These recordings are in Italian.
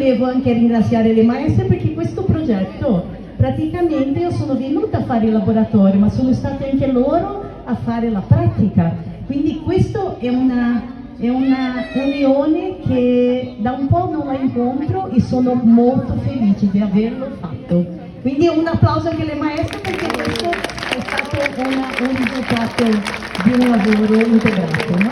volevo anche ringraziare le maestre perché questo progetto, praticamente io sono venuta a fare il laboratorio, ma sono state anche loro a fare la pratica. Quindi questo è una unione che da un po' non la incontro e sono molto felice di averlo fatto. Quindi un applauso anche alle maestre perché questo è stato un risultato di un lavoro integrato, no?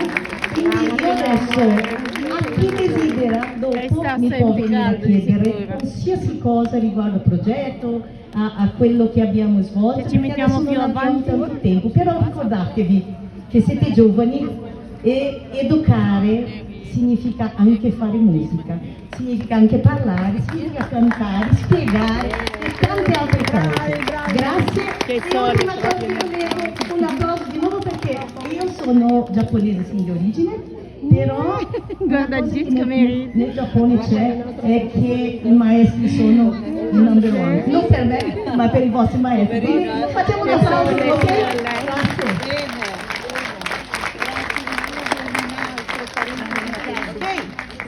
Quindi io adesso a chi desidera dopo mi può venire a chiedere qualsiasi cosa riguardo al progetto, a quello che abbiamo svolto, perché adesso non abbiamo tanto tempo, però ricordatevi che siete giovani e educare significa anche fare musica, significa anche parlare, significa cantare, spiegare e tante altre cose. Grazie. E l'ultima cosa che volevo, un applauso di nuovo perché io sono giapponese di origine, però Guarda nel Giappone c'è è che i maestri sono il number one, non per me ma per i vostri maestri. Quindi facciamo un applauso, ok? Grazie.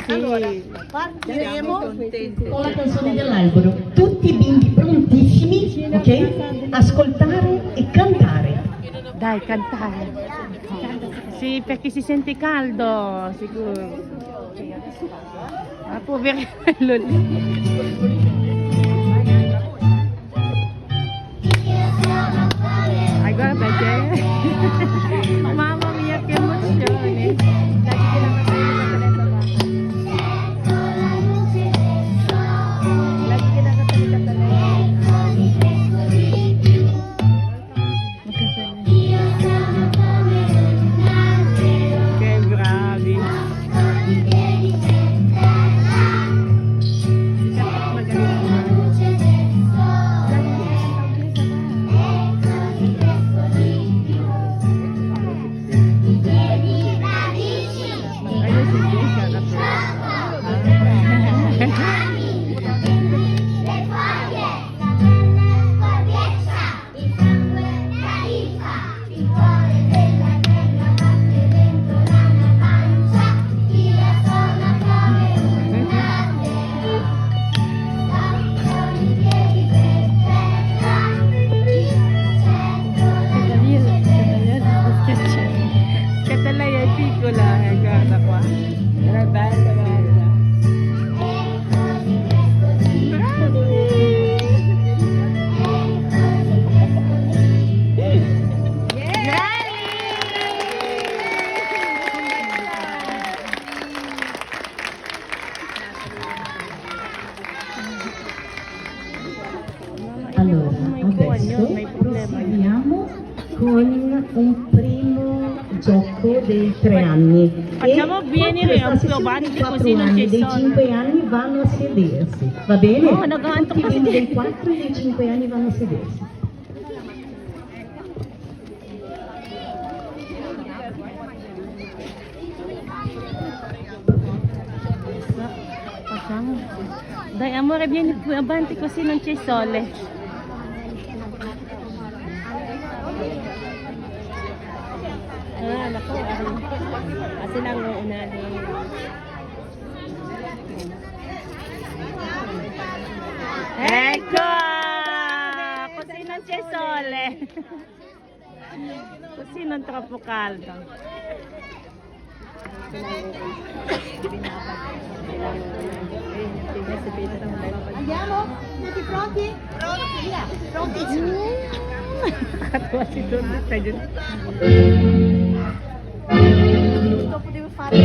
Allora, partiremo Con la canzone dell'albero. Tutti i bimbi prontissimi, ok? Ascoltare e cantare. Dai, cantare. Sì, perché si sente caldo, sicuro. Ah, poverello lì. Ay, guarda che... Mamma mia, che emozione. Lagi kinakatalikatan na Che bravi. Allora, adesso proseguiamo con un primo gioco dei 3 anni. Facciamo venire un più avanti così non ci dei sono. 5 anni vanno a sedersi, va bene? Oh, no, Tutti i bimbi dei 4 e dei 5 anni vanno a sedersi. Facciamo. Dai amore, vieni più avanti così non c'è sole. Ah, naku. Kasi nanguuna din. Ecco! Così non c'è sole. Così non troppo caldo. Andiamo? Tutti pronti? Pronti? Via, prontissimi. Katawa si Dodo. Dopo devo fare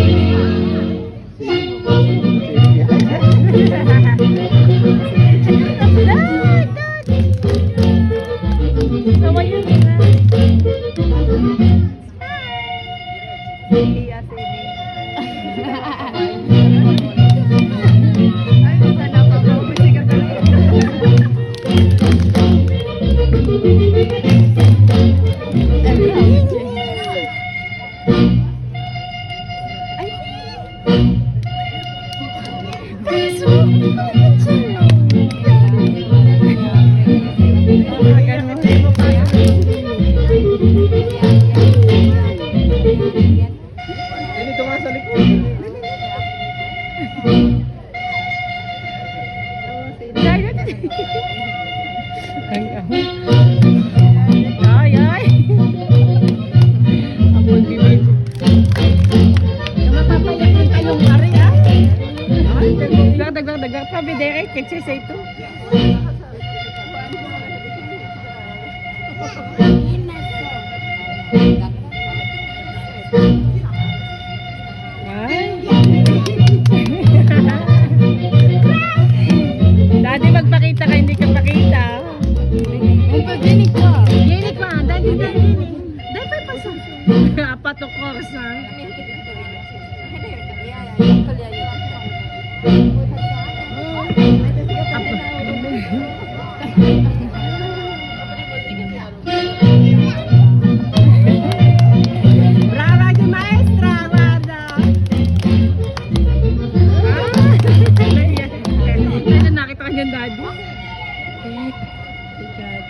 Ay, ay. Ang pagbibig. Mapapayakin kayong mari, ah. Ay, dagdag pa, bidere, kitsis ito. Ay. Dati magpakita ka, hindi ka pakita. Ginig ko. Ginig ko, dali. Dali pa pasa. Apat o course, ha? Brava di maestra, guarda. Kaya nakita ka niyan, Daddy. Sikat.